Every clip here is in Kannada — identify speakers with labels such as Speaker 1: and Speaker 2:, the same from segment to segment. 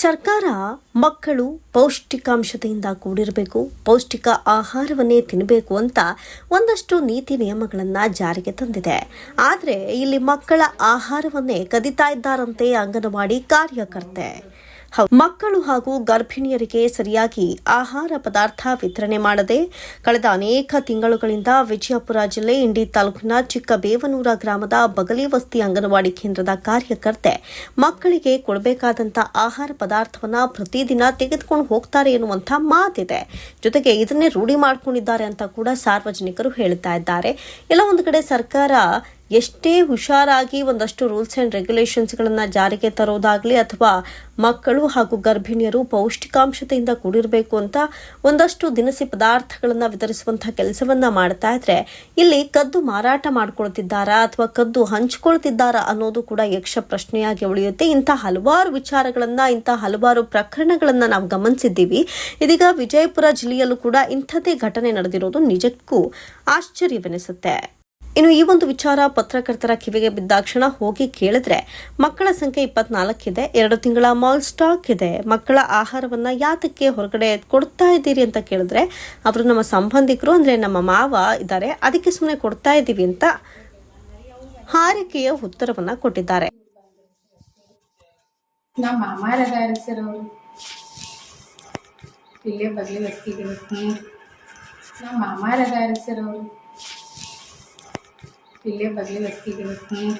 Speaker 1: ಸರ್ಕಾರ ಮಕ್ಕಳು ಪೌಷ್ಟಿಕಾಂಶತೆಯಿಂದ ಕೂಡಿರಬೇಕು, ಪೌಷ್ಟಿಕ ಆಹಾರವನ್ನೇ ತಿನ್ನಬೇಕು ಅಂತ ಒಂದಷ್ಟು ನೀತಿ ನಿಯಮಗಳನ್ನು ಜಾರಿಗೆ ತಂದಿದೆ. ಆದರೆ ಇಲ್ಲಿ ಮಕ್ಕಳ ಆಹಾರವನ್ನೇ ಕದಿತಾ ಇದ್ದಾರಂತೆ ಅಂಗನವಾಡಿ ಕಾರ್ಯಕರ್ತೆ. ಮಕ್ಕಳು ಹಾಗೂ ಗರ್ಭಿಣಿಯರಿಗೆ ಸರಿಯಾಗಿ ಆಹಾರ ಪದಾರ್ಥ ವಿತರಣೆ ಮಾಡದೆ ಕಳೆದ ಅನೇಕ ತಿಂಗಳುಗಳಿಂದ ವಿಜಯಪುರ ಜಿಲ್ಲೆ ಇಂಡಿ ತಾಲೂಕಿನ ಚಿಕ್ಕಬೇವನೂರ ಗ್ರಾಮದ ಬಗಲಿ ವಸ್ತಿ ಅಂಗನವಾಡಿ ಕೇಂದ್ರದ ಕಾರ್ಯಕರ್ತೆ ಮಕ್ಕಳಿಗೆ ಕೊಡಬೇಕಾದಂಥ ಆಹಾರ ಪದಾರ್ಥವನ್ನ ಪ್ರತಿದಿನ ತೆಗೆದುಕೊಂಡು ಹೋಗ್ತಾರೆ ಎನ್ನುವಂಥ ಮಾತಿದೆ. ಜೊತೆಗೆ ಇದನ್ನೇ ರೂಢಿ ಮಾಡಿಕೊಂಡಿದ್ದಾರೆ ಅಂತ ಕೂಡ ಸಾರ್ವಜನಿಕರು ಹೇಳ್ತಾ ಇದ್ದಾರೆ. ಎಲ್ಲ ಒಂದು ಕಡೆ ಸರ್ಕಾರ ಎಷ್ಟೇ ಹುಷಾರಾಗಿ ಒಂದಷ್ಟು ರೂಲ್ಸ್ ಆ್ಯಂಡ್ ರೆಗ್ಯುಲೇಷನ್ಸ್ಗಳನ್ನು ಜಾರಿಗೆ ತರೋದಾಗಲಿ ಅಥವಾ ಮಕ್ಕಳು ಹಾಗೂ ಗರ್ಭಿಣಿಯರು ಪೌಷ್ಟಿಕಾಂಶತೆಯಿಂದ ಕೂಡಿರಬೇಕು ಅಂತ ಒಂದಷ್ಟು ದಿನಸಿ ಪದಾರ್ಥಗಳನ್ನು ವಿತರಿಸುವಂಥ ಕೆಲಸವನ್ನ ಮಾಡ್ತಾ ಇದ್ರೆ, ಇಲ್ಲಿ ಕದ್ದು ಮಾರಾಟ ಮಾಡ್ಕೊಳ್ತಿದ್ದಾರಾ ಅಥವಾ ಕದ್ದು ಹಂಚ್ಕೊಳ್ತಿದ್ದಾರಾ ಅನ್ನೋದು ಕೂಡ ಯಕ್ಷ ಪ್ರಶ್ನೆಯಾಗಿ ಉಳಿಯುತ್ತೆ. ಇಂಥ ಹಲವಾರು ವಿಚಾರಗಳನ್ನ, ಇಂಥ ಹಲವಾರು ಪ್ರಕರಣಗಳನ್ನ ನಾವು ಗಮನಿಸಿದ್ದೀವಿ. ಇದೀಗ ವಿಜಯಪುರ ಜಿಲ್ಲೆಯಲ್ಲೂ ಕೂಡ ಇಂಥದ್ದೇ ಘಟನೆ ನಡೆದಿರೋದು ನಿಜಕ್ಕೂ ಆಶ್ಚರ್ಯವೆನಿಸುತ್ತೆ. ಇನ್ನು ಈ ಒಂದು ವಿಚಾರ ಪತ್ರಕರ್ತರ ಕಿವಿಗೆ ಬಿದ್ದಾಕ್ಷಣ ಹೋಗಿ ಕೇಳಿದ್ರೆ ಮಕ್ಕಳ ಸಂಖ್ಯೆ 24 ಇದೆ, 2 ತಿಂಗಳ ಮಾಲ್ ಸ್ಟಾಕ್ ಇದೆ, ಮಕ್ಕಳ ಆಹಾರವನ್ನ ಯಾತಕ್ಕೆ ಹೊರಗಡೆ ಕೊಡ್ತಾ ಇದ್ದೀರಿ ಅಂತ ಕೇಳಿದ್ರೆ ಅವರು ನಮ್ಮ ಸಂಬಂಧಿಕರು ಅಂದ್ರೆ ನಮ್ಮ ಮಾವ ಇದ್ದಾರೆ, ಅದಕ್ಕೆ ಸುಮ್ಮನೆ ಕೊಡ್ತಾ ಇದ್ದೀವಿ ಅಂತ ಹಾರಿಕೆಯ ಉತ್ತರವನ್ನ ಕೊಟ್ಟಿದ್ದಾರೆ.
Speaker 2: ನಮ್ಮ ಮಾಮಾರದಾರ ಸರ್ ಅವರು ಇಲ್ಲೇ ಬಗ್ಲಿ ಬರ್ತಿದ್ದೀವಿ. ನಮ್ಮ ಮಾಮಾರದಾರ ಸರ್ ಅವರು ಇಲ್ಲೇ ಬಗ್ಲಿ ಬರ್ತಿದ್ದೀವಿ.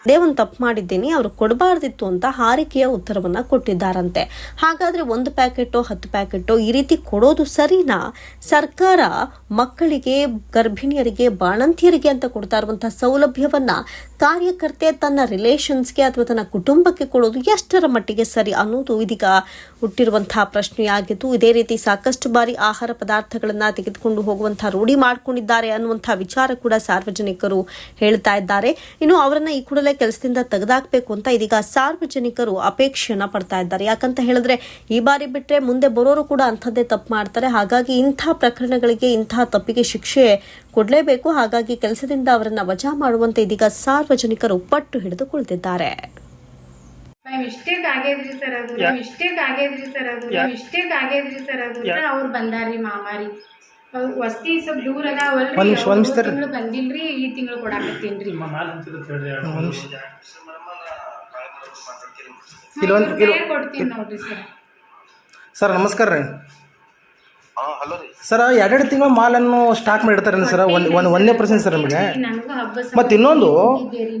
Speaker 1: ಅದೇ ಒಂದು ತಪ್ಪು ಮಾಡಿದ್ದೀನಿ, ಅವರು ಕೊಡಬಾರ್ದಿತ್ತು ಅಂತ ಹಾರಿಕೆಯ ಉತ್ತರವನ್ನ ಕೊಟ್ಟಿದ್ದಾರಂತೆ. ಹಾಗಾದ್ರೆ 1 ಪ್ಯಾಕೆಟೋ 10 ಪ್ಯಾಕೆಟೋ ಈ ರೀತಿ ಕೊಡೋದು ಸರಿನಾ? ಸರ್ಕಾರ ಮಕ್ಕಳಿಗೆ, ಗರ್ಭಿಣಿಯರಿಗೆ, ಬಾಣಂತಿಯರಿಗೆ ಅಂತ ಕೊಡ್ತಾ ಇರುವಂತಹ ಸೌಲಭ್ಯವನ್ನ ಕಾರ್ಯಕರ್ತೆ ತನ್ನ ರಿಲೇಷನ್ಸ್ಗೆ ಅಥವಾ ತನ್ನ ಕುಟುಂಬಕ್ಕೆ ಕೊಡೋದು ಎಷ್ಟರ ಮಟ್ಟಿಗೆ ಸರಿ ಅನ್ನೋದು ಇದೀಗ ಹುಟ್ಟಿರುವಂತಹ ಪ್ರಶ್ನೆಯಾಗಿದ್ದು, ಇದೇ ರೀತಿ ಸಾಕಷ್ಟು ಬಾರಿ ಆಹಾರ ಪದಾರ್ಥಗಳನ್ನ ತೆಗೆದುಕೊಂಡು ಹೋಗುವಂತಹ ರೂಢಿ ಮಾಡ್ಕೊಂಡಿದ್ದಾರೆ ಅನ್ನುವಂತಹ ವಿಚಾರ ಕೂಡ ಸಾರ್ವಜನಿಕರು ಹೇಳ್ತಾ ಇದ್ದಾರೆ. ಇನ್ನು ಅವರನ್ನ ಈ ಕೂಡಲೇ ಕೆಲಸದಿಂದ ತೆಗೆದಾಕಬೇಕು ಅಂತ ಇದೀಗ ಸಾರ್ವಜನಿಕರು ಅಪೇಕ್ಷೆಯನ್ನ ಪಡ್ತಾ ಇದ್ದಾರೆ. ಯಾಕಂತ ಹೇಳಿದ್ರೆ ಈ ಬಾರಿ ಬಿಟ್ರೆ ಮುಂದೆ ಬರೋರು ಕೂಡ ಅಂಥದ್ದೇ ತಪ್ಪು ಮಾಡ್ತಾರೆ. ಹಾಗಾಗಿ ಇಂಥ ಪ್ರಕರಣಗಳಿಗೆ, ಇಂಥ ತಪ್ಪಿಗೆ ಶಿಕ್ಷೆ ಕೊಡಲೇಬೇಕು. ಹಾಗಾಗಿ ಕೆಲಸದಿಂದ ಅವರನ್ನ ವಜಾ ಮಾಡುವಂತೆ ಇದೀಗ ಸಾರ್ವಜನಿಕರು ಪಟ್ಟು ಹಿಡಿದು ಕುಳಿತಿದ್ದಾರೆ.
Speaker 2: ಅವ್ರು ಬಂದಾರ್ರಿ ಮಾಮಾರಿ ವಸ್ತಿ ಸ್ವಲ್ಪ ದೂರ ಅದ, ಬಂದಿಲ್ರಿ, ಈ ತಿಂಗಳು ಕೊಡಾಕತ್ತೀನ್ರಿ. ಕೊಡ್ತೀನಿ ನೋಡ್ರಿ
Speaker 3: ಸರ್. ನಮಸ್ಕಾರ ರೀ ಸರ್. 2 ತಿಂಗಳ ಮಾಲನ್ನು ಸ್ಟಾಕ್ ಮಾಡಿರ್ತಾರೆ ಸರ್. 1% ಸರ್ ನಮಗೆ. ಮತ್ತು ಇನ್ನೊಂದು,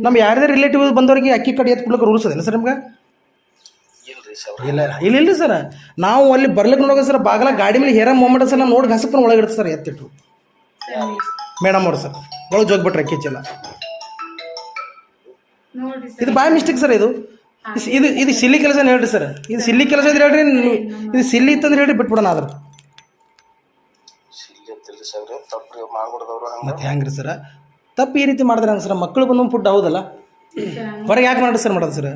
Speaker 3: ನಮ್ಮ ಯಾರ್ಯಾರು ರಿಲೇಟಿವ್ ಬಂದವರಿಗೆ ಅಕ್ಕಿ ಕಡೆ ಎತ್ತು ಕೊಡ್ಲಿಕ್ಕೆ ರೂಲ್ಸ್ ಅದೇನು ಸರ್ ನಿಮ್ಗೆ? ಇಲ್ಲ ಸರ್. ನಾವು ಅಲ್ಲಿ ಬರ್ಲಿಕ್ಕೆ ನೋಡೋಕೆ ಸರ್, ಬಾಗಲ ಗಾಡಿ ಮೇಲೆ ಹೇರ ಮೊಮೆಂಟ್ ಸರ್, ನಾವು ನೋಡಿ ಹಸಪ್ಪನ ಒಳಗಿಡ್ತು ಸರ್ ಎತ್ತಿಟ್ಟು ಮೇಡಮ್ ಅವ್ರು ಸರ್ ಒಳಗೆ ಜೋಗ್ಬಿಟ್ರೆ ಅಕ್ಕಿ ಚಲ. ಇದು ಬಾಯ್ ಮಿಸ್ಟೇಕ್ ಸರ್. ಇದು ಸಿಲ್ಲಿ ಕೆಲಸ ಹೇಳ್ರಿ ಸರ್. ಇದು ಸಿಲ್ಲಿ ಕೆಲಸ ಇದ್ರೆ ಹೇಳ್ರಿ, ಇದು ಸಿಲ್ಲಿ ಇತ್ತಂದ್ರೆ ಹೇಳ್ರಿ, ಬಿಟ್ಬಿಡೋಣ. ಆದ್ರೆ ಮತ್ತೆ ಹೆಂಗ್ರಿ ಸರ್ ತಪ್ಪು ಈ ರೀತಿ ಮಾಡಿದ್ರೆ ಹಂಗೆ ಸರ್? ಮಕ್ಕಳು ಬಂದು ಫುಡ್ ಹೌದಲ್ಲ, ಹೊರಗೆ ಯಾಕೆ ಮಾಡಿ ಸರ್ ಮಾಡೋದು ಸರ್?